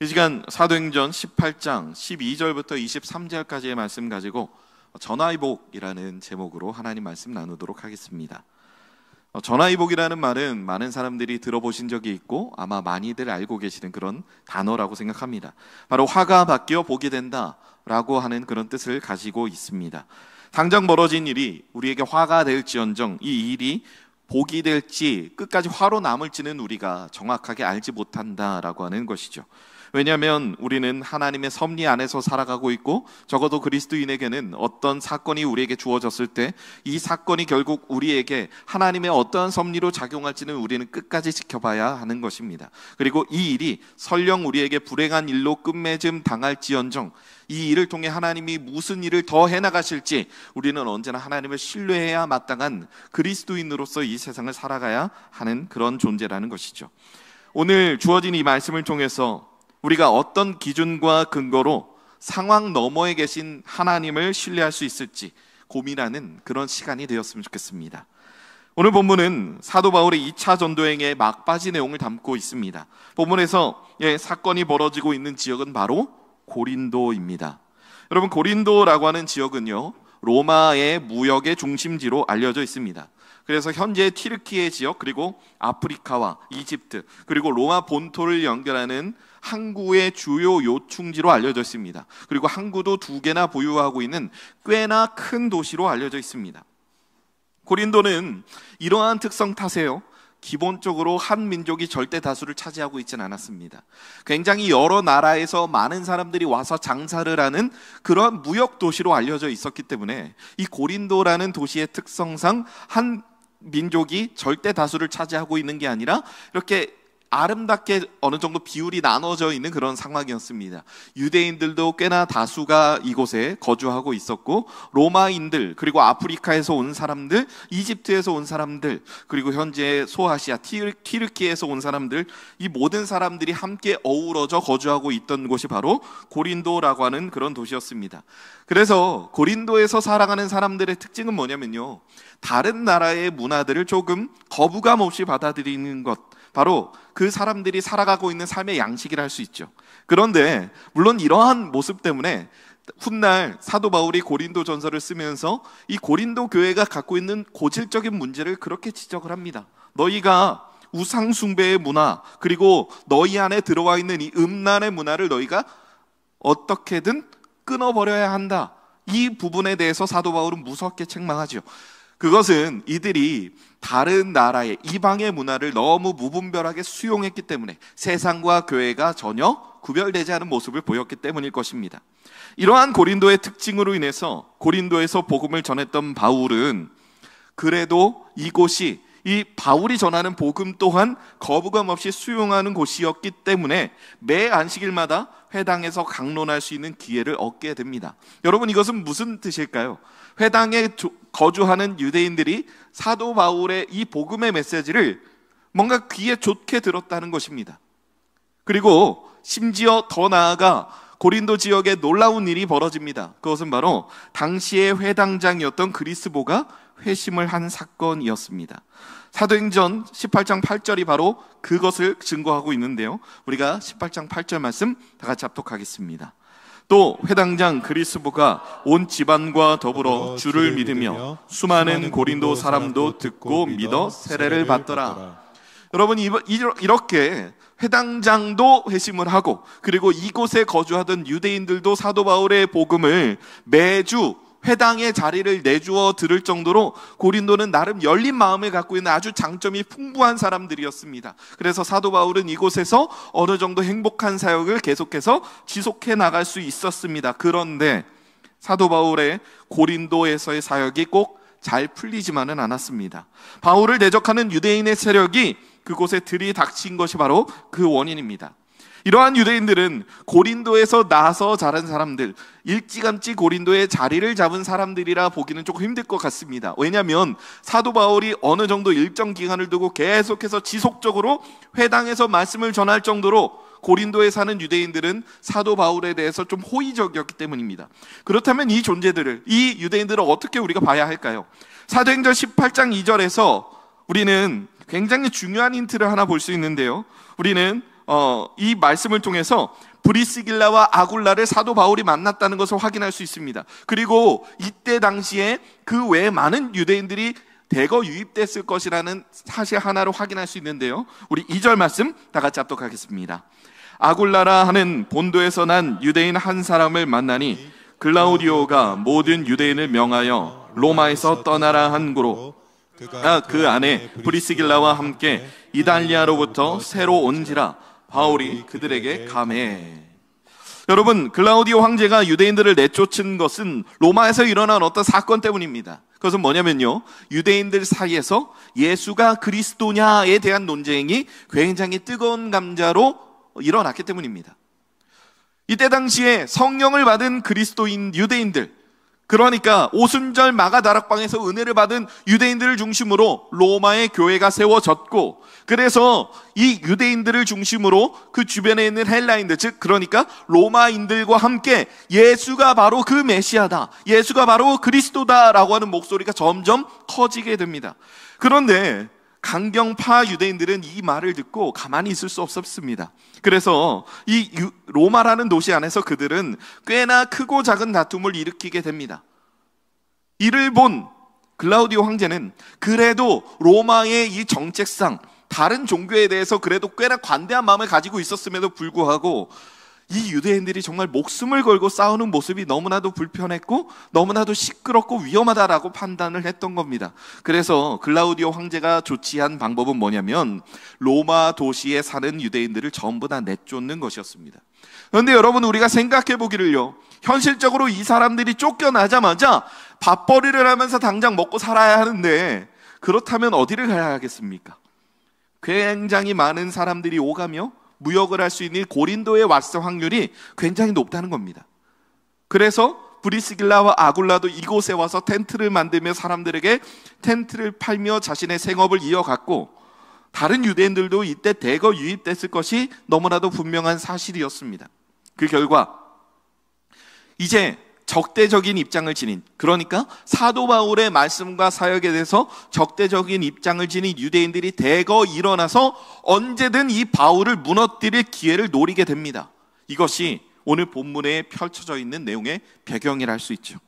이 시간 사도행전 18장 12절부터 23절까지의 말씀 가지고 전화위복이라는 제목으로 하나님 말씀 나누도록 하겠습니다. 전화위복이라는 말은 많은 사람들이 들어보신 적이 있고 아마 많이들 알고 계시는 그런 단어라고 생각합니다. 바로 화가 바뀌어 복이 된다 라고 하는 그런 뜻을 가지고 있습니다. 당장 벌어진 일이 우리에게 화가 될지언정 이 일이 복이 될지 끝까지 화로 남을지는 우리가 정확하게 알지 못한다라고 하는 것이죠. 왜냐하면 우리는 하나님의 섭리 안에서 살아가고 있고 적어도 그리스도인에게는 어떤 사건이 우리에게 주어졌을 때 이 사건이 결국 우리에게 하나님의 어떠한 섭리로 작용할지는 우리는 끝까지 지켜봐야 하는 것입니다. 그리고 이 일이 설령 우리에게 불행한 일로 끝맺음 당할지언정 이 일을 통해 하나님이 무슨 일을 더 해나가실지 우리는 언제나 하나님을 신뢰해야 마땅한 그리스도인으로서 이 세상을 살아가야 하는 그런 존재라는 것이죠. 오늘 주어진 이 말씀을 통해서 우리가 어떤 기준과 근거로 상황 너머에 계신 하나님을 신뢰할 수 있을지 고민하는 그런 시간이 되었으면 좋겠습니다. 오늘 본문은 사도 바울의 2차 전도행의 막바지 내용을 담고 있습니다. 본문에서 사건이 벌어지고 있는 지역은 바로 고린도입니다. 여러분, 고린도라고 하는 지역은요, 로마의 무역의 중심지로 알려져 있습니다. 그래서 현재 튀르키예 지역, 그리고 아프리카와 이집트, 그리고 로마 본토를 연결하는 항구의 주요 요충지로 알려져 있습니다. 그리고 항구도 2개나 보유하고 있는 꽤나 큰 도시로 알려져 있습니다. 고린도는 이러한 특성 탓에요, 기본적으로 한 민족이 절대 다수를 차지하고 있지는 않았습니다. 굉장히 여러 나라에서 많은 사람들이 와서 장사를 하는 그런 무역 도시로 알려져 있었기 때문에 이 고린도라는 도시의 특성상 한 민족이 절대 다수를 차지하고 있는 게 아니라 이렇게 아름답게 어느 정도 비율이 나눠져 있는 그런 상황이었습니다. 유대인들도 꽤나 다수가 이곳에 거주하고 있었고 로마인들, 그리고 아프리카에서 온 사람들, 이집트에서 온 사람들, 그리고 현재 소아시아 튀르키에서 온 사람들, 이 모든 사람들이 함께 어우러져 거주하고 있던 곳이 바로 고린도라고 하는 그런 도시였습니다. 그래서 고린도에서 살아가는 사람들의 특징은 뭐냐면요, 다른 나라의 문화들을 조금 거부감 없이 받아들이는 것, 바로 그 사람들이 살아가고 있는 삶의 양식이라 할 수 있죠. 그런데 물론 이러한 모습 때문에 훗날 사도 바울이 고린도 전서를 쓰면서 이 고린도 교회가 갖고 있는 고질적인 문제를 그렇게 지적을 합니다. 너희가 우상 숭배의 문화, 그리고 너희 안에 들어와 있는 이 음란의 문화를 너희가 어떻게든 끊어버려야 한다. 이 부분에 대해서 사도 바울은 무섭게 책망하죠. 그것은 이들이 다른 나라의 이방의 문화를 너무 무분별하게 수용했기 때문에 세상과 교회가 전혀 구별되지 않은 모습을 보였기 때문일 것입니다. 이러한 고린도의 특징으로 인해서 고린도에서 복음을 전했던 바울은 그래도 이곳이 이 바울이 전하는 복음 또한 거부감 없이 수용하는 곳이었기 때문에 매 안식일마다 회당에서 강론할 수 있는 기회를 얻게 됩니다. 여러분, 이것은 무슨 뜻일까요? 회당에 거주하는 유대인들이 사도 바울의 이 복음의 메시지를 뭔가 귀에 좋게 들었다는 것입니다. 그리고 심지어 더 나아가 고린도 지역에 놀라운 일이 벌어집니다. 그것은 바로 당시의 회당장이었던 그리스보가 회심을 한 사건이었습니다. 사도행전 18장 8절이 바로 그것을 증거하고 있는데요, 우리가 18장 8절 말씀 다 같이 합독하겠습니다. 또 회당장 그리스보가 온 집안과 더불어 주를 믿으며 수많은 고린도 사람도 듣고 믿어 세례를 받더라. 여러분, 이렇게 회당장도 회심을 하고 그리고 이곳에 거주하던 유대인들도 사도 바울의 복음을 매주 회당의 자리를 내주어 들을 정도로 고린도는 나름 열린 마음을 갖고 있는 아주 장점이 풍부한 사람들이었습니다. 그래서 사도 바울은 이곳에서 어느 정도 행복한 사역을 계속해서 지속해 나갈 수 있었습니다. 그런데 사도 바울의 고린도에서의 사역이 꼭 잘 풀리지만은 않았습니다. 바울을 대적하는 유대인의 세력이 그곳에 들이닥친 것이 바로 그 원인입니다. 이러한 유대인들은 고린도에서 나서 자란 사람들, 일찌감치 고린도에 자리를 잡은 사람들이라 보기는 조금 힘들 것 같습니다. 왜냐하면 사도 바울이 어느 정도 일정 기간을 두고 계속해서 지속적으로 회당에서 말씀을 전할 정도로 고린도에 사는 유대인들은 사도 바울에 대해서 좀 호의적이었기 때문입니다. 그렇다면 이 존재들을, 이 유대인들을 어떻게 우리가 봐야 할까요? 사도행전 18장 2절에서 우리는 굉장히 중요한 힌트를 하나 볼 수 있는데요, 우리는 이 말씀을 통해서 브리스길라와 아굴라를 사도 바울이 만났다는 것을 확인할 수 있습니다. 그리고 이때 당시에 그 외에 많은 유대인들이 대거 유입됐을 것이라는 사실 하나를 확인할 수 있는데요, 우리 2절 말씀 다 같이 합독하겠습니다. 아굴라라 하는 본도에서 난 유대인 한 사람을 만나니 글라우디오가 모든 유대인을 명하여 로마에서 떠나라 한 고로 그 안에 브리스길라와 함께 이달리아로부터 새로 온지라 바울이 그들에게 감해. 여러분, 글라우디오 황제가 유대인들을 내쫓은 것은 로마에서 일어난 어떤 사건 때문입니다. 그것은 뭐냐면요, 유대인들 사이에서 예수가 그리스도냐에 대한 논쟁이 굉장히 뜨거운 감자로 일어났기 때문입니다. 이때 당시에 성령을 받은 그리스도인 유대인들, 그러니까 오순절 마가다락방에서 은혜를 받은 유대인들을 중심으로 로마의 교회가 세워졌고, 그래서 이 유대인들을 중심으로 그 주변에 있는 헬라인들, 즉 그러니까 로마인들과 함께 예수가 바로 그 메시아다, 예수가 바로 그리스도다라고 하는 목소리가 점점 커지게 됩니다. 그런데 강경파 유대인들은 이 말을 듣고 가만히 있을 수 없었습니다. 그래서 이 로마라는 도시 안에서 그들은 꽤나 크고 작은 다툼을 일으키게 됩니다. 이를 본 글라우디오 황제는 그래도 로마의 이 정책상 다른 종교에 대해서 그래도 꽤나 관대한 마음을 가지고 있었음에도 불구하고 이 유대인들이 정말 목숨을 걸고 싸우는 모습이 너무나도 불편했고 너무나도 시끄럽고 위험하다라고 판단을 했던 겁니다. 그래서 글라우디오 황제가 조치한 방법은 뭐냐면 로마 도시에 사는 유대인들을 전부 다 내쫓는 것이었습니다. 그런데 여러분, 우리가 생각해 보기를요, 현실적으로 이 사람들이 쫓겨나자마자 밥벌이를 하면서 당장 먹고 살아야 하는데 그렇다면 어디를 가야 하겠습니까? 굉장히 많은 사람들이 오가며 무역을 할 수 있는 고린도에 왔을 확률이 굉장히 높다는 겁니다. 그래서 브리스길라와 아굴라도 이곳에 와서 텐트를 만들며 사람들에게 텐트를 팔며 자신의 생업을 이어갔고, 다른 유대인들도 이때 대거 유입됐을 것이 너무나도 분명한 사실이었습니다. 그 결과 이제 적대적인 입장을 지닌, 그러니까 사도 바울의 말씀과 사역에 대해서 적대적인 입장을 지닌 유대인들이 대거 일어나서 언제든 이 바울을 무너뜨릴 기회를 노리게 됩니다. 이것이 오늘 본문에 펼쳐져 있는 내용의 배경이라 할 수 있죠.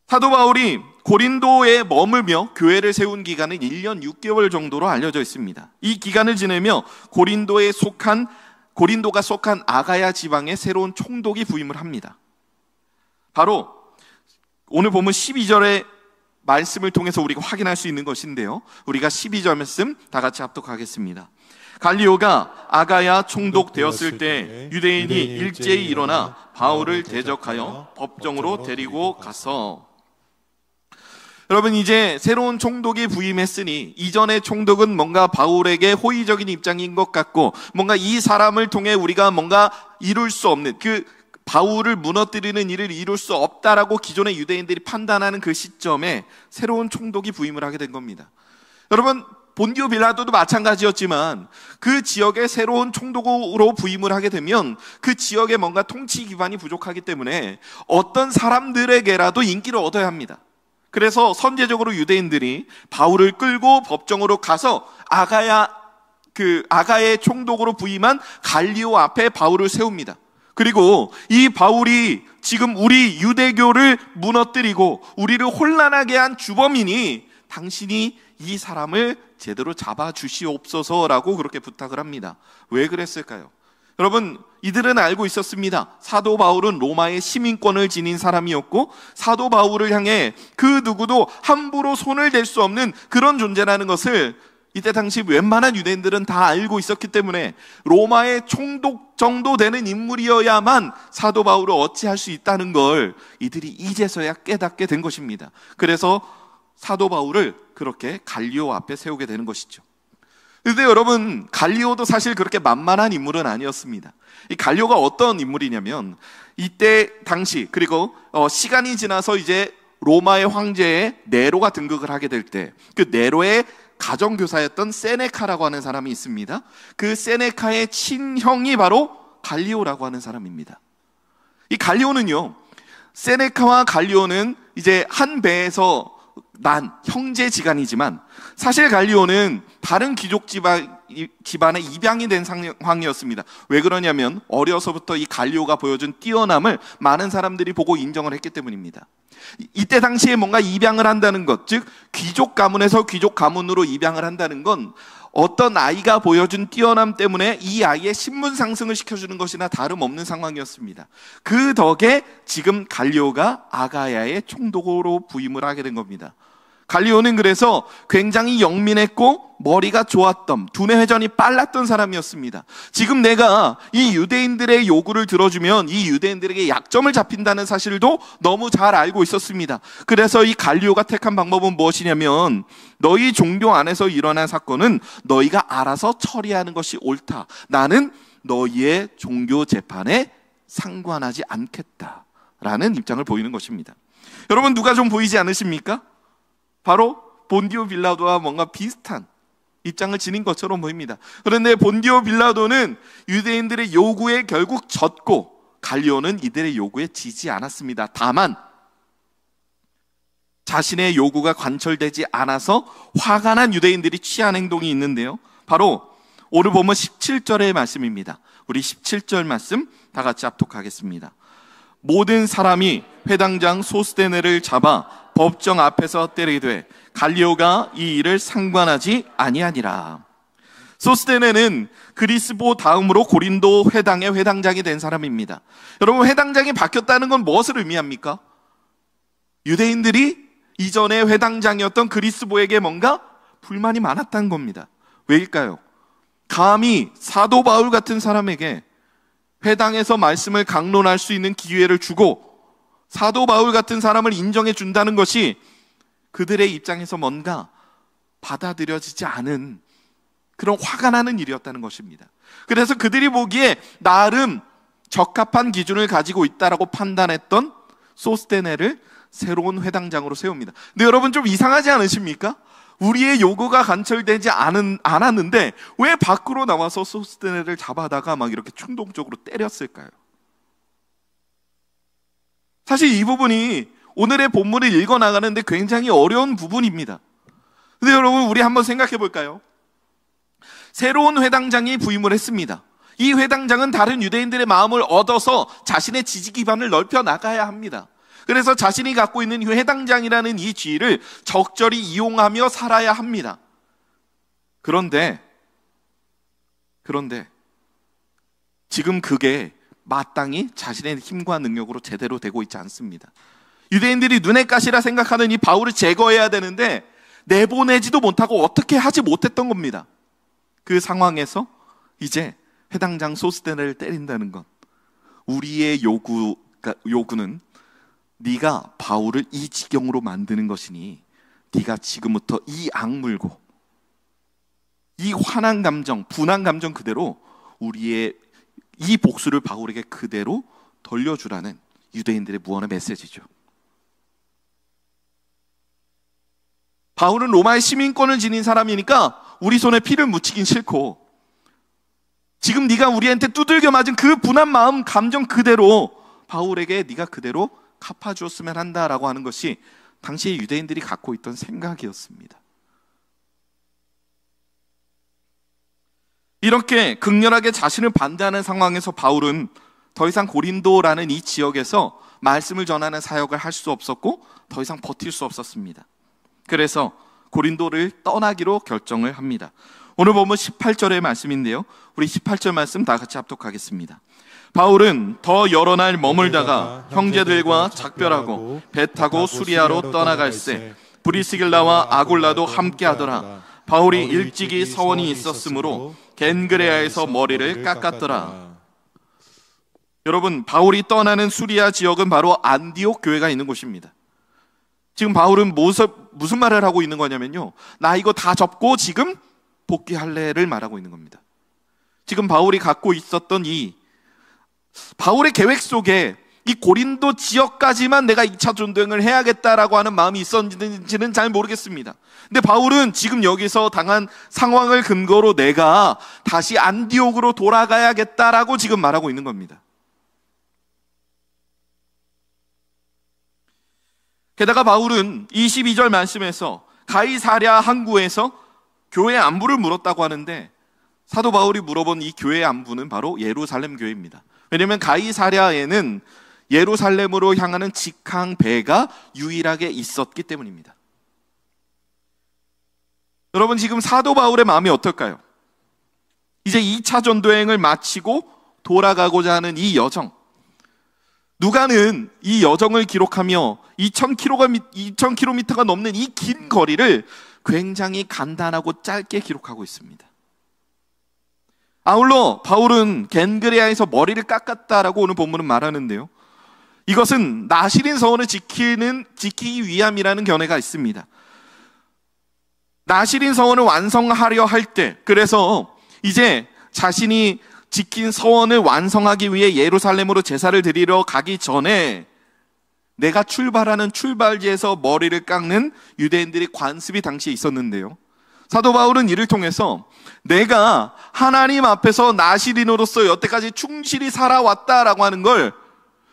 사도 바울이 고린도에 머물며 교회를 세운 기간은 1년 6개월 정도로 알려져 있습니다. 이 기간을 지내며 고린도가 속한 아가야 지방에 새로운 총독이 부임을 합니다. 바로 오늘 보면 12절의 말씀을 통해서 우리가 확인할 수 있는 것인데요, 우리가 12절 말씀 다 같이 합독하겠습니다. 갈리오가 아가야 총독 되었을 때 유대인이 일제히 일어나 바울을 대적하여 법정으로 데리고 가서. 여러분, 이제 새로운 총독이 부임했으니 이전의 총독은 뭔가 바울에게 호의적인 입장인 것 같고, 뭔가 이 사람을 통해 우리가 뭔가 이룰 수 없는, 그 바울을 무너뜨리는 일을 이룰 수 없다라고 기존의 유대인들이 판단하는 그 시점에 새로운 총독이 부임을 하게 된 겁니다. 여러분, 본디오 빌라도도 마찬가지였지만 그 지역에 새로운 총독으로 부임을 하게 되면 그 지역에 뭔가 통치 기반이 부족하기 때문에 어떤 사람들에게라도 인기를 얻어야 합니다. 그래서 선제적으로 유대인들이 바울을 끌고 법정으로 가서 아가의 총독으로 부임한 갈리오 앞에 바울을 세웁니다. 그리고 이 바울이 지금 우리 유대교를 무너뜨리고 우리를 혼란하게 한 주범이니 당신이 이 사람을 제대로 잡아주시옵소서라고 그렇게 부탁을 합니다. 왜 그랬을까요? 여러분, 이들은 알고 있었습니다. 사도 바울은 로마의 시민권을 지닌 사람이었고 사도 바울을 향해 그 누구도 함부로 손을 댈 수 없는 그런 존재라는 것을 이때 당시 웬만한 유대인들은 다 알고 있었기 때문에 로마의 총독 정도 되는 인물이어야만 사도 바울을 어찌할 수 있다는 걸 이들이 이제서야 깨닫게 된 것입니다. 그래서 사도 바울을 그렇게 갈리오 앞에 세우게 되는 것이죠. 그런데 여러분, 갈리오도 사실 그렇게 만만한 인물은 아니었습니다. 이 갈리오가 어떤 인물이냐면 이때 당시, 그리고 시간이 지나서 이제 로마의 황제에 네로가 등극을 하게 될 때 그 네로의 가정교사였던 세네카라고 하는 사람이 있습니다. 그 세네카의 친형이 바로 갈리오라고 하는 사람입니다. 이 갈리오는요, 세네카와 갈리오는 이제 한 배에서 난 형제지간이지만 사실 갈리오는 다른 귀족 집안의 입양이 된 상황이었습니다. 왜 그러냐면 어려서부터 이 갈리오가 보여준 뛰어남을 많은 사람들이 보고 인정을 했기 때문입니다. 이때 당시에 뭔가 입양을 한다는 것, 즉 귀족 가문에서 귀족 가문으로 입양을 한다는 건 어떤 아이가 보여준 뛰어남 때문에 이 아이의 신분 상승을 시켜주는 것이나 다름없는 상황이었습니다. 그 덕에 지금 갈리오가 아가야의 총독으로 부임을 하게 된 겁니다. 갈리오는 그래서 굉장히 영민했고 머리가 좋았던, 두뇌 회전이 빨랐던 사람이었습니다. 지금 내가 이 유대인들의 요구를 들어주면 이 유대인들에게 약점을 잡힌다는 사실도 너무 잘 알고 있었습니다. 그래서 이 갈리오가 택한 방법은 무엇이냐면, 너희 종교 안에서 일어난 사건은 너희가 알아서 처리하는 것이 옳다. 나는 너희의 종교 재판에 상관하지 않겠다라는 입장을 보이는 것입니다. 여러분, 누가 좀 보이지 않으십니까? 바로 본디오 빌라도와 뭔가 비슷한 입장을 지닌 것처럼 보입니다. 그런데 본디오 빌라도는 유대인들의 요구에 결국 졌고 갈리오는 이들의 요구에 지지 않았습니다. 다만 자신의 요구가 관철되지 않아서 화가 난 유대인들이 취한 행동이 있는데요, 바로 오늘 보면 17절의 말씀입니다. 우리 17절 말씀 다 같이 합독하겠습니다. 모든 사람이 회당장 소스데네를 잡아 법정 앞에서 때리되 갈리오가 이 일을 상관하지 아니하니라. 소스데네는 그리스보 다음으로 고린도 회당의 회당장이 된 사람입니다. 여러분, 회당장이 바뀌었다는 건 무엇을 의미합니까? 유대인들이 이전에 회당장이었던 그리스보에게 뭔가 불만이 많았다는 겁니다. 왜일까요? 감히 사도 바울 같은 사람에게 회당에서 말씀을 강론할 수 있는 기회를 주고 사도 바울 같은 사람을 인정해 준다는 것이 그들의 입장에서 뭔가 받아들여지지 않은 그런 화가 나는 일이었다는 것입니다. 그래서 그들이 보기에 나름 적합한 기준을 가지고 있다라고 판단했던 소스데네를 새로운 회당장으로 세웁니다. 근데 여러분, 좀 이상하지 않으십니까? 우리의 요구가 관철되지 않았는데 왜 밖으로 나와서 소스데네를 잡아다가 막 이렇게 충동적으로 때렸을까요? 사실 이 부분이 오늘의 본문을 읽어나가는데 굉장히 어려운 부분입니다. 근데 여러분, 우리 한번 생각해 볼까요? 새로운 회당장이 부임을 했습니다. 이 회당장은 다른 유대인들의 마음을 얻어서 자신의 지지 기반을 넓혀 나가야 합니다. 그래서 자신이 갖고 있는 회당장이라는 이 지위를 적절히 이용하며 살아야 합니다. 그런데 지금 그게 마땅히 자신의 힘과 능력으로 제대로 되고 있지 않습니다. 유대인들이 눈의 가시라 생각하는 이 바울을 제거해야 되는데 내보내지도 못하고 어떻게 하지 못했던 겁니다. 그 상황에서 이제 회당장 소스데네를 때린다는 것, 우리의 요구는 네가 바울을 이 지경으로 만드는 것이니 네가 지금부터 이 악물고 이 화난 감정, 분한 감정 그대로 우리의 이 복수를 바울에게 그대로 돌려주라는 유대인들의 무언의 메시지죠. 바울은 로마의 시민권을 지닌 사람이니까 우리 손에 피를 묻히긴 싫고 지금 네가 우리한테 두들겨 맞은 그 분한 마음, 감정 그대로 바울에게 네가 그대로 갚아주었으면 한다라고 하는 것이 당시의 유대인들이 갖고 있던 생각이었습니다. 이렇게 극렬하게 자신을 반대하는 상황에서 바울은 더 이상 고린도라는 이 지역에서 말씀을 전하는 사역을 할 수 없었고 더 이상 버틸 수 없었습니다. 그래서 고린도를 떠나기로 결정을 합니다. 오늘 보면 18절의 말씀인데요, 우리 18절 말씀 다 같이 합독하겠습니다. 바울은 더 여러 날 머물다가 형제들과 작별하고 배 타고 수리아로 떠나갈새 브리스길라와 아굴라도 함께하더라. 바울이 일찍이 서원이 있었으므로 겐그레아에서 머리를 깎았더라. 여러분, 바울이 떠나는 수리아 지역은 바로 안디옥 교회가 있는 곳입니다. 지금 바울은 무슨 말을 하고 있는 거냐면요, 나 이거 다 접고 지금 복귀할래를 말하고 있는 겁니다. 지금 바울이 갖고 있었던 이 바울의 계획 속에 이 고린도 지역까지만 내가 2차 전도행을 해야겠다라고 하는 마음이 있었는지는 잘 모르겠습니다. 근데 바울은 지금 여기서 당한 상황을 근거로 내가 다시 안디옥으로 돌아가야겠다라고 지금 말하고 있는 겁니다. 게다가 바울은 22절 말씀에서 가이사랴 항구에서 교회 안부를 물었다고 하는데, 사도 바울이 물어본 이 교회 안부는 바로 예루살렘 교회입니다. 왜냐하면 가이사랴에는 예루살렘으로 향하는 직항 배가 유일하게 있었기 때문입니다. 여러분, 지금 사도 바울의 마음이 어떨까요? 이제 2차 전도여행을 마치고 돌아가고자 하는 이 여정, 누가는 이 여정을 기록하며 2000km가 넘는 이 긴 거리를 굉장히 간단하고 짧게 기록하고 있습니다. 아울러 바울은 겐그레아에서 머리를 깎았다라고 오늘 본문은 말하는데요, 이것은 나시린 서원을 지키기 위함이라는 견해가 있습니다. 나시린 서원을 완성하려 할 때, 그래서 이제 자신이 지킨 서원을 완성하기 위해 예루살렘으로 제사를 드리러 가기 전에 내가 출발하는 출발지에서 머리를 깎는 유대인들의 관습이 당시에 있었는데요, 사도 바울은 이를 통해서 내가 하나님 앞에서 나시린으로서 여태까지 충실히 살아왔다라고 하는 걸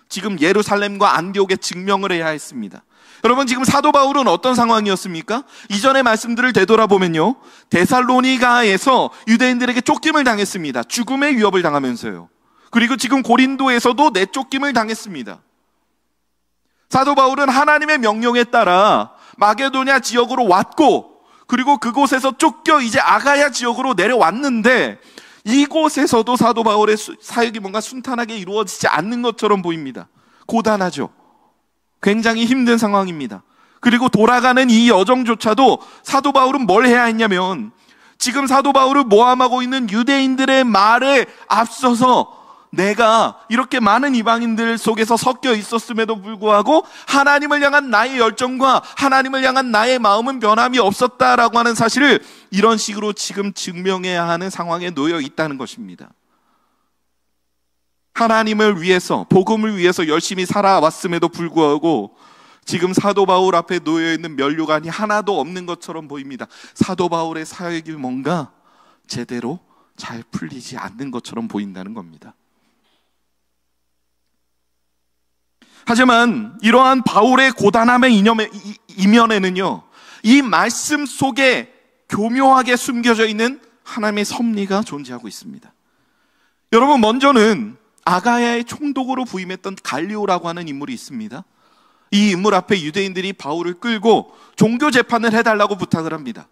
지금 예루살렘과 안디옥에 증명을 해야 했습니다. 여러분, 지금 사도 바울은 어떤 상황이었습니까? 이전의 말씀들을 되돌아보면요, 데살로니가에서 유대인들에게 쫓김을 당했습니다. 죽음의 위협을 당하면서요. 그리고 지금 고린도에서도 내쫓김을 당했습니다. 사도 바울은 하나님의 명령에 따라 마게도냐 지역으로 왔고, 그리고 그곳에서 쫓겨 이제 아가야 지역으로 내려왔는데, 이곳에서도 사도 바울의 사역이 뭔가 순탄하게 이루어지지 않는 것처럼 보입니다. 고단하죠. 굉장히 힘든 상황입니다. 그리고 돌아가는 이 여정조차도 사도 바울은 뭘 해야 했냐면, 지금 사도 바울을 모함하고 있는 유대인들의 말에 앞서서 내가 이렇게 많은 이방인들 속에서 섞여 있었음에도 불구하고 하나님을 향한 나의 열정과 하나님을 향한 나의 마음은 변함이 없었다라고 하는 사실을 이런 식으로 지금 증명해야 하는 상황에 놓여 있다는 것입니다. 하나님을 위해서, 복음을 위해서 열심히 살아왔음에도 불구하고 지금 사도 바울 앞에 놓여 있는 면류관이 하나도 없는 것처럼 보입니다. 사도 바울의 사역이 뭔가 제대로 잘 풀리지 않는 것처럼 보인다는 겁니다. 하지만 이러한 바울의 고단함의 이면에는요, 이 말씀 속에 교묘하게 숨겨져 있는 하나님의 섭리가 존재하고 있습니다. 여러분, 먼저는 아가야의 총독으로 부임했던 갈리오라고 하는 인물이 있습니다. 이 인물 앞에 유대인들이 바울을 끌고 종교 재판을 해달라고 부탁을 합니다.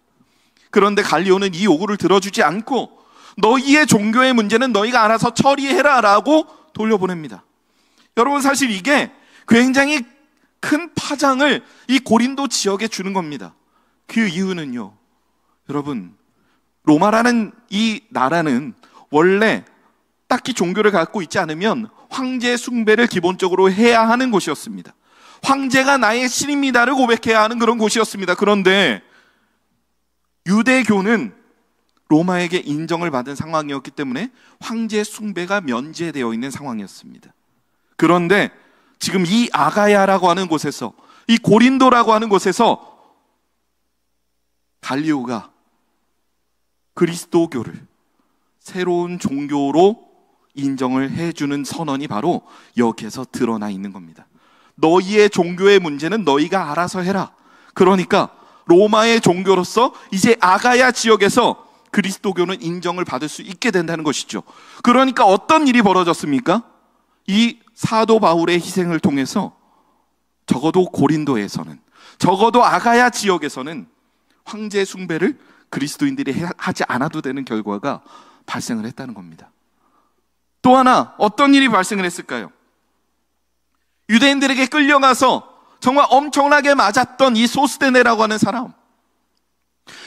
그런데 갈리오는 이 요구를 들어주지 않고 너희의 종교의 문제는 너희가 알아서 처리해라 라고 돌려보냅니다. 여러분, 사실 이게 굉장히 큰 파장을 이 고린도 지역에 주는 겁니다. 그 이유는요, 여러분, 로마라는 이 나라는 원래 딱히 종교를 갖고 있지 않으면 황제 숭배를 기본적으로 해야 하는 곳이었습니다. 황제가 나의 신입니다를 고백해야 하는 그런 곳이었습니다. 그런데 유대교는 로마에게 인정을 받은 상황이었기 때문에 황제 숭배가 면제되어 있는 상황이었습니다. 그런데 지금 이 아가야라고 하는 곳에서, 이 고린도라고 하는 곳에서 갈리오가 그리스도교를 새로운 종교로 인정을 해주는 선언이 바로 여기에서 드러나 있는 겁니다. 너희의 종교의 문제는 너희가 알아서 해라. 그러니까 로마의 종교로서 이제 아가야 지역에서 그리스도교는 인정을 받을 수 있게 된다는 것이죠. 그러니까 어떤 일이 벌어졌습니까? 이 사도 바울의 희생을 통해서 적어도 고린도에서는, 적어도 아가야 지역에서는 황제 숭배를 그리스도인들이 하지 않아도 되는 결과가 발생을 했다는 겁니다. 또 하나 어떤 일이 발생을 했을까요? 유대인들에게 끌려가서 정말 엄청나게 맞았던 이 소스데네라고 하는 사람,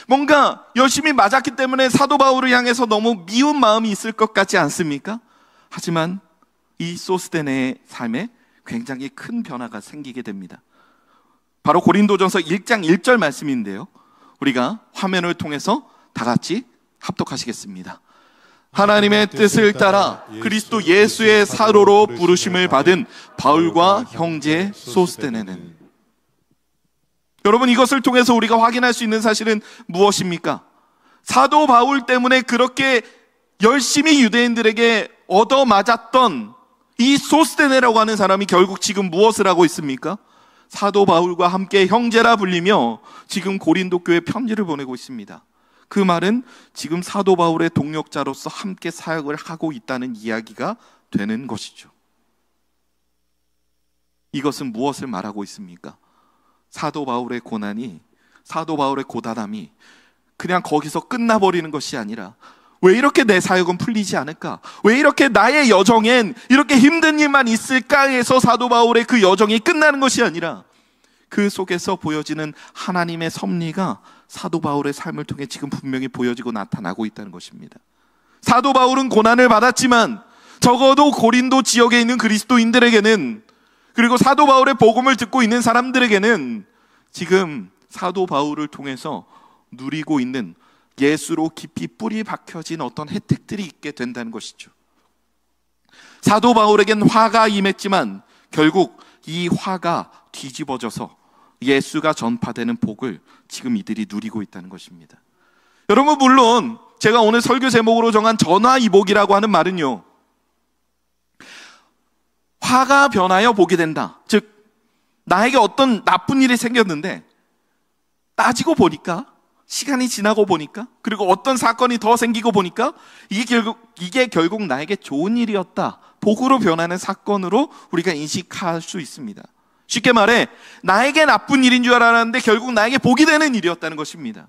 뭔가 열심히 맞았기 때문에 사도 바울을 향해서 너무 미운 마음이 있을 것 같지 않습니까? 하지만 이 소스데네의 삶에 굉장히 큰 변화가 생기게 됩니다. 바로 고린도전서 1장 1절 말씀인데요, 우리가 화면을 통해서 다 같이 합독하시겠습니다. 하나님의 뜻을 따라 그리스도 예수의 사도로 부르심을 받은 바울과 형제 소스데네는. 여러분, 이것을 통해서 우리가 확인할 수 있는 사실은 무엇입니까? 사도 바울 때문에 그렇게 열심히 유대인들에게 얻어맞았던 이 소스데네라고 하는 사람이 결국 지금 무엇을 하고 있습니까? 사도 바울과 함께 형제라 불리며 지금 고린도 교회에 편지를 보내고 있습니다. 그 말은 지금 사도 바울의 동역자로서 함께 사역을 하고 있다는 이야기가 되는 것이죠. 이것은 무엇을 말하고 있습니까? 사도 바울의 고난이, 사도 바울의 고단함이 그냥 거기서 끝나버리는 것이 아니라, 왜 이렇게 내 사역은 풀리지 않을까? 왜 이렇게 나의 여정엔 이렇게 힘든 일만 있을까 해서 사도 바울의 그 여정이 끝나는 것이 아니라, 그 속에서 보여지는 하나님의 섭리가 사도 바울의 삶을 통해 지금 분명히 보여지고 나타나고 있다는 것입니다. 사도 바울은 고난을 받았지만 적어도 고린도 지역에 있는 그리스도인들에게는, 그리고 사도 바울의 복음을 듣고 있는 사람들에게는 지금 사도 바울을 통해서 누리고 있는 예수로 깊이 뿌리 박혀진 어떤 혜택들이 있게 된다는 것이죠. 사도 바울에겐 화가 임했지만 결국 이 화가 뒤집어져서 예수가 전파되는 복을 지금 이들이 누리고 있다는 것입니다. 여러분, 물론 제가 오늘 설교 제목으로 정한 전화위복이라고 하는 말은요, 화가 변하여 복이 된다. 즉, 나에게 어떤 나쁜 일이 생겼는데 따지고 보니까, 시간이 지나고 보니까, 그리고 어떤 사건이 더 생기고 보니까 이게 결국 나에게 좋은 일이었다, 복으로 변하는 사건으로 우리가 인식할 수 있습니다. 쉽게 말해 나에게 나쁜 일인 줄 알았는데 결국 나에게 복이 되는 일이었다는 것입니다.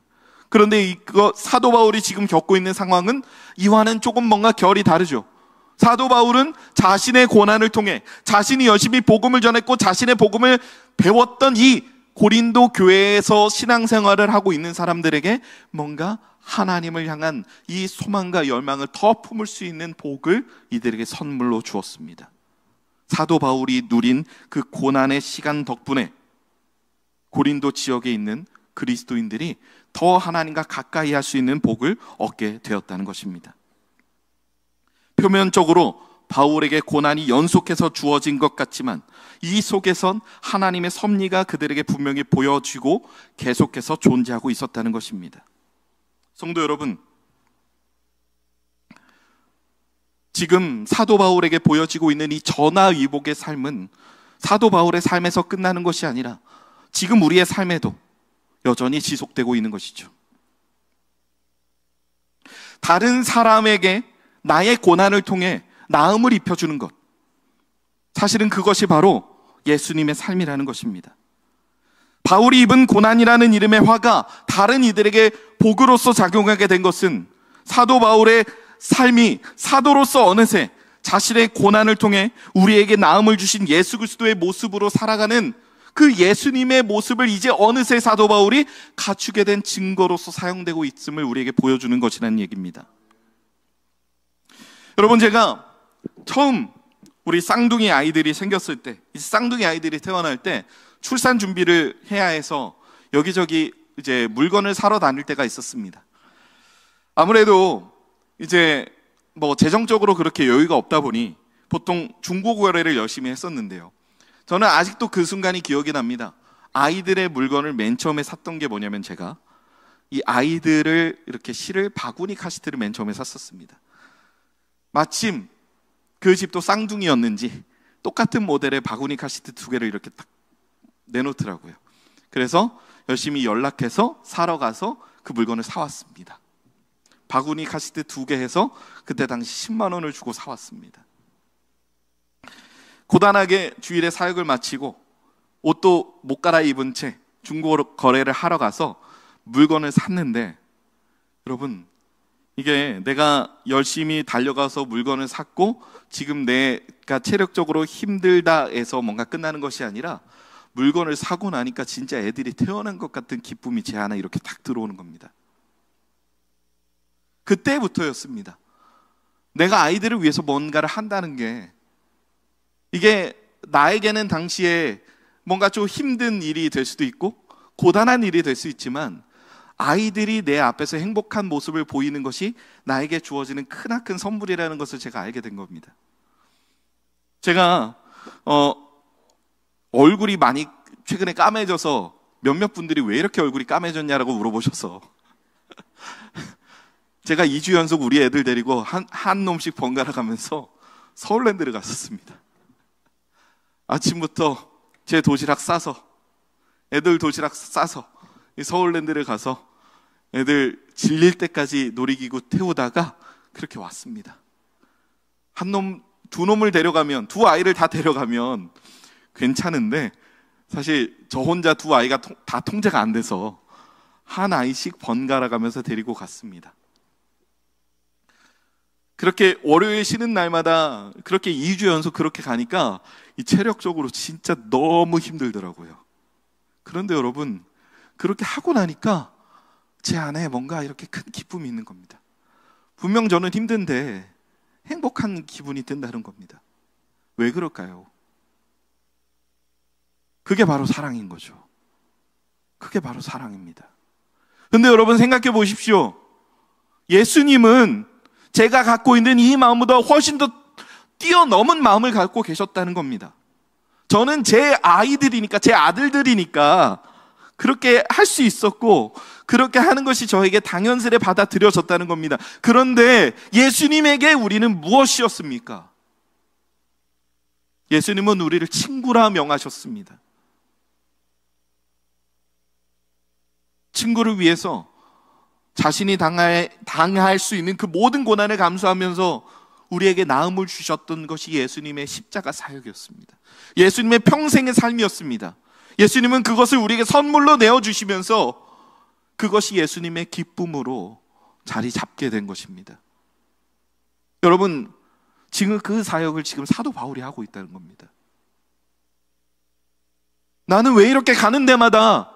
그런데 이거 사도 바울이 지금 겪고 있는 상황은 이와는 조금 뭔가 결이 다르죠. 사도 바울은 자신의 고난을 통해 자신이 열심히 복음을 전했고 자신의 복음을 배웠던 이 고린도 교회에서 신앙생활을 하고 있는 사람들에게 뭔가 하나님을 향한 이 소망과 열망을 더 품을 수 있는 복을 이들에게 선물로 주었습니다. 사도 바울이 누린 그 고난의 시간 덕분에 고린도 지역에 있는 그리스도인들이 더 하나님과 가까이 할 수 있는 복을 얻게 되었다는 것입니다. 표면적으로 바울에게 고난이 연속해서 주어진 것 같지만 이 속에선 하나님의 섭리가 그들에게 분명히 보여지고 계속해서 존재하고 있었다는 것입니다. 성도 여러분, 지금 사도 바울에게 보여지고 있는 이 전화위복의 삶은 사도 바울의 삶에서 끝나는 것이 아니라 지금 우리의 삶에도 여전히 지속되고 있는 것이죠. 다른 사람에게 나의 고난을 통해 나음을 입혀주는 것, 사실은 그것이 바로 예수님의 삶이라는 것입니다. 바울이 입은 고난이라는 이름의 화가 다른 이들에게 복으로서 작용하게 된 것은 사도 바울의 삶이 사도로서 어느새 자신의 고난을 통해 우리에게 나음을 주신 예수 그리스도의 모습으로 살아가는 그 예수님의 모습을 이제 어느새 사도 바울이 갖추게 된 증거로서 사용되고 있음을 우리에게 보여주는 것이라는 얘기입니다. 여러분, 제가 처음 우리 쌍둥이 아이들이 생겼을 때, 이 쌍둥이 아이들이 태어날 때 출산 준비를 해야 해서 여기저기 이제 물건을 사러 다닐 때가 있었습니다. 아무래도 이제 뭐 재정적으로 그렇게 여유가 없다 보니 보통 중고 거래를 열심히 했었는데요. 저는 아직도 그 순간이 기억이 납니다. 아이들의 물건을 맨 처음에 샀던 게 뭐냐면, 제가 이 아이들을 이렇게 실을 바구니 카시트를 맨 처음에 샀었습니다. 마침 그 집도 쌍둥이였는지 똑같은 모델의 바구니 카시트 2개를 이렇게 딱 내놓더라고요. 그래서 열심히 연락해서 사러 가서 그 물건을 사왔습니다. 바구니 카시트 2개 해서 그때 당시 10만 원을 주고 사왔습니다. 고단하게 주일에 사역을 마치고 옷도 못 갈아입은 채 중고 거래를 하러 가서 물건을 샀는데, 여러분, 이게 내가 열심히 달려가서 물건을 샀고 지금 내가 체력적으로 힘들다 해서 뭔가 끝나는 것이 아니라 물건을 사고 나니까 진짜 애들이 태어난 것 같은 기쁨이 제 안에 이렇게 딱 들어오는 겁니다. 그때부터였습니다. 내가 아이들을 위해서 뭔가를 한다는 게, 이게 나에게는 당시에 뭔가 좀 힘든 일이 될 수도 있고 고단한 일이 될 수 있지만, 아이들이 내 앞에서 행복한 모습을 보이는 것이 나에게 주어지는 크나큰 선물이라는 것을 제가 알게 된 겁니다. 제가 얼굴이 많이 최근에 까매져서 몇몇 분들이 왜 이렇게 얼굴이 까매졌냐라고 물어보셔서 제가 2주 연속 우리 애들 데리고 한 놈씩 번갈아 가면서 서울랜드를 갔었습니다. 아침부터 제 도시락 싸서 애들 도시락 싸서 서울랜드를 가서 애들 질릴 때까지 놀이기구 태우다가 그렇게 왔습니다. 한 놈, 두 놈을 데려가면, 두 아이를 다 데려가면 괜찮은데 사실 저 혼자 두 아이가 다 통제가 안 돼서 한 아이씩 번갈아 가면서 데리고 갔습니다. 그렇게 월요일 쉬는 날마다 그렇게 2주 연속 그렇게 가니까 이 체력적으로 진짜 너무 힘들더라고요. 그런데 여러분, 그렇게 하고 나니까 제 안에 뭔가 이렇게 큰 기쁨이 있는 겁니다. 분명 저는 힘든데 행복한 기분이 든다는 겁니다. 왜 그럴까요? 그게 바로 사랑인 거죠. 그게 바로 사랑입니다. 근데 여러분 생각해 보십시오. 예수님은 제가 갖고 있는 이 마음보다 훨씬 더 뛰어넘은 마음을 갖고 계셨다는 겁니다. 저는 제 아이들이니까, 제 아들들이니까 그렇게 할 수 있었고 그렇게 하는 것이 저에게 당연스레 받아들여졌다는 겁니다. 그런데 예수님에게 우리는 무엇이었습니까? 예수님은 우리를 친구라 명하셨습니다. 친구를 위해서 자신이 당할 수 있는 그 모든 고난을 감수하면서 우리에게 나음을 주셨던 것이 예수님의 십자가 사역이었습니다. 예수님의 평생의 삶이었습니다. 예수님은 그것을 우리에게 선물로 내어주시면서 그것이 예수님의 기쁨으로 자리 잡게 된 것입니다. 여러분, 지금 그 사역을 지금 사도 바울이 하고 있다는 겁니다. 나는 왜 이렇게 가는 데마다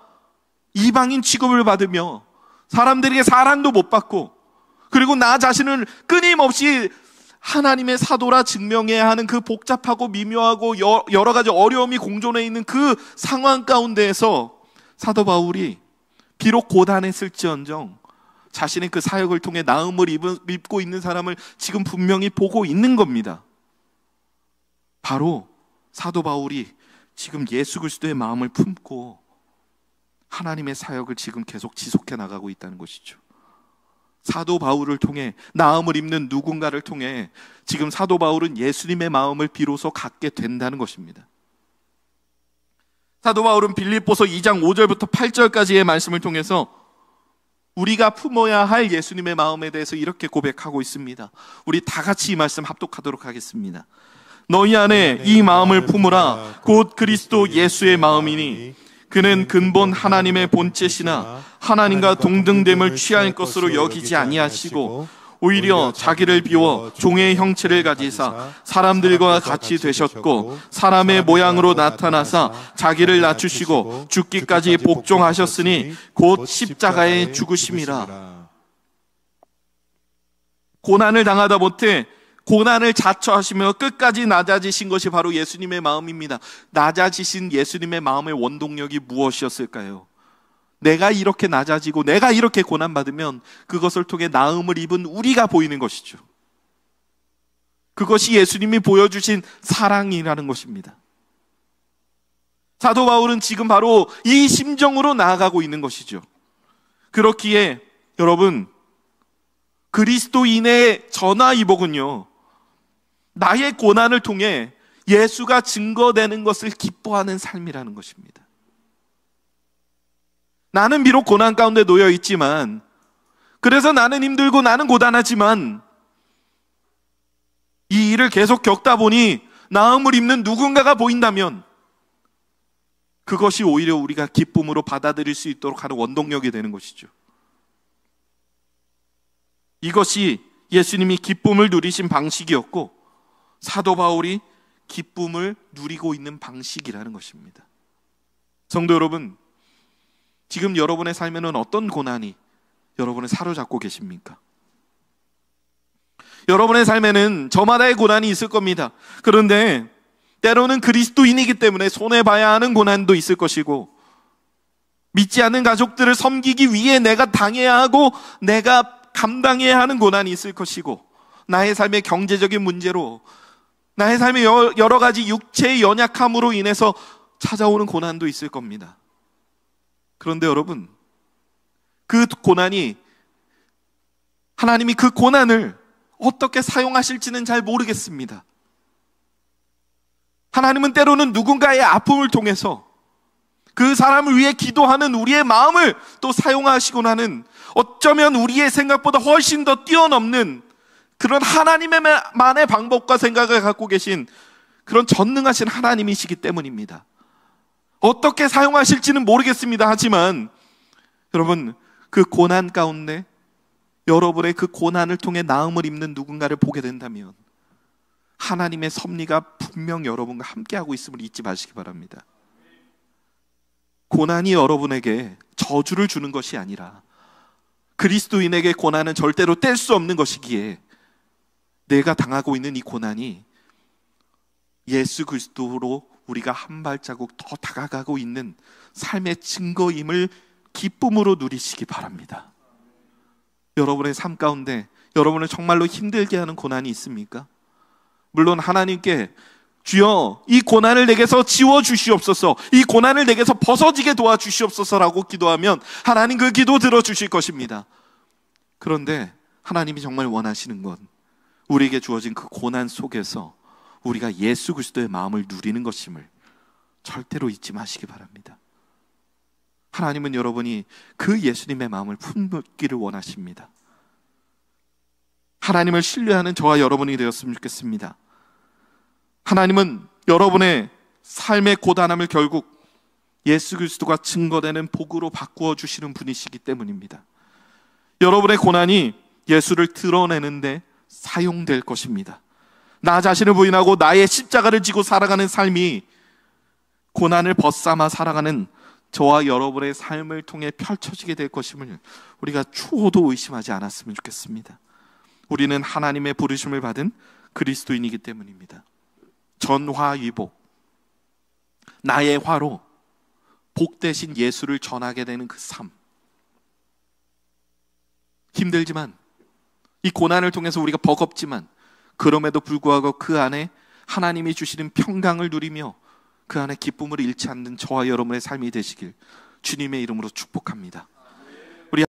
이방인 취급을 받으며 사람들에게 사랑도 못 받고, 그리고 나 자신을 끊임없이 하나님의 사도라 증명해야 하는 그 복잡하고 미묘하고 여러 가지 어려움이 공존해 있는 그 상황 가운데에서 사도 바울이 비록 고단했을지언정 자신의 그 사역을 통해 나음을 입고 있는 사람을 지금 분명히 보고 있는 겁니다. 바로 사도 바울이 지금 예수 그리스도의 마음을 품고 하나님의 사역을 지금 계속 지속해 나가고 있다는 것이죠. 사도 바울을 통해, 나음을 입는 누군가를 통해 지금 사도 바울은 예수님의 마음을 비로소 갖게 된다는 것입니다. 사도 바울은 빌립보서 2장 5절부터 8절까지의 말씀을 통해서 우리가 품어야 할 예수님의 마음에 대해서 이렇게 고백하고 있습니다. 우리 다 같이 이 말씀 합독하도록 하겠습니다. 너희 안에 이 마음을 품으라. 곧 그리스도 예수의 마음이니 그는 근본 하나님의 본체시나 하나님과 동등됨을 취할 것으로 여기지 아니하시고 오히려 자기를 비워 종의 형체를 가지사 사람들과 같이 되셨고 사람의 모양으로 나타나사 자기를 낮추시고 죽기까지 복종하셨으니 곧 십자가에 죽으심이라. 고난을 당하다 못해 고난을 자처하시며 끝까지 낮아지신 것이 바로 예수님의 마음입니다. 낮아지신 예수님의 마음의 원동력이 무엇이었을까요? 내가 이렇게 낮아지고 내가 이렇게 고난받으면 그것을 통해 나음을 입은 우리가 보이는 것이죠. 그것이 예수님이 보여주신 사랑이라는 것입니다. 사도 바울은 지금 바로 이 심정으로 나아가고 있는 것이죠. 그렇기에 여러분, 그리스도인의 전화위복은요, 나의 고난을 통해 예수가 증거되는 것을 기뻐하는 삶이라는 것입니다. 나는 비록 고난 가운데 놓여 있지만, 그래서 나는 힘들고 나는 고단하지만 이 일을 계속 겪다 보니 나음을 입는 누군가가 보인다면 그것이 오히려 우리가 기쁨으로 받아들일 수 있도록 하는 원동력이 되는 것이죠. 이것이 예수님이 기쁨을 누리신 방식이었고 사도 바울이 기쁨을 누리고 있는 방식이라는 것입니다. 성도 여러분, 지금 여러분의 삶에는 어떤 고난이 여러분을 사로잡고 계십니까? 여러분의 삶에는 저마다의 고난이 있을 겁니다. 그런데 때로는 그리스도인이기 때문에 손해봐야 하는 고난도 있을 것이고, 믿지 않는 가족들을 섬기기 위해 내가 당해야 하고 내가 감당해야 하는 고난이 있을 것이고, 나의 삶의 경제적인 문제로, 나의 삶의 여러 가지 육체의 연약함으로 인해서 찾아오는 고난도 있을 겁니다. 그런데 여러분, 그 고난이, 하나님이 그 고난을 어떻게 사용하실지는 잘 모르겠습니다. 하나님은 때로는 누군가의 아픔을 통해서 그 사람을 위해 기도하는 우리의 마음을 또 사용하시곤 하는, 어쩌면 우리의 생각보다 훨씬 더 뛰어넘는 그런 하나님만의 방법과 생각을 갖고 계신 그런 전능하신 하나님이시기 때문입니다. 어떻게 사용하실지는 모르겠습니다. 하지만 여러분, 그 고난 가운데 여러분의 그 고난을 통해 나음을 입는 누군가를 보게 된다면 하나님의 섭리가 분명 여러분과 함께하고 있음을 잊지 마시기 바랍니다. 고난이 여러분에게 저주를 주는 것이 아니라 그리스도인에게 고난은 절대로 뗄 수 없는 것이기에 내가 당하고 있는 이 고난이 예수 그리스도로 우리가 한 발자국 더 다가가고 있는 삶의 증거임을 기쁨으로 누리시기 바랍니다. 여러분의 삶 가운데 여러분을 정말로 힘들게 하는 고난이 있습니까? 물론 하나님께 주여 이 고난을 내게서 지워주시옵소서, 이 고난을 내게서 벗어지게 도와주시옵소서라고 기도하면 하나님 그 기도 들어주실 것입니다. 그런데 하나님이 정말 원하시는 건 우리에게 주어진 그 고난 속에서 우리가 예수 그리스도의 마음을 누리는 것임을 절대로 잊지 마시기 바랍니다. 하나님은 여러분이 그 예수님의 마음을 품기를 원하십니다. 하나님을 신뢰하는 저와 여러분이 되었으면 좋겠습니다. 하나님은 여러분의 삶의 고단함을 결국 예수 그리스도가 증거되는 복으로 바꾸어 주시는 분이시기 때문입니다. 여러분의 고난이 예수를 드러내는데 사용될 것입니다. 나 자신을 부인하고 나의 십자가를 지고 살아가는 삶이 고난을 벗삼아 살아가는 저와 여러분의 삶을 통해 펼쳐지게 될 것임을 우리가 추호도 의심하지 않았으면 좋겠습니다. 우리는 하나님의 부르심을 받은 그리스도인이기 때문입니다. 전화위복, 나의 화로 복 대신 예수를 전하게 되는 그 삶, 힘들지만 이 고난을 통해서 우리가 버겁지만 그럼에도 불구하고 그 안에 하나님이 주시는 평강을 누리며 그 안에 기쁨을 잃지 않는 저와 여러분의 삶이 되시길 주님의 이름으로 축복합니다.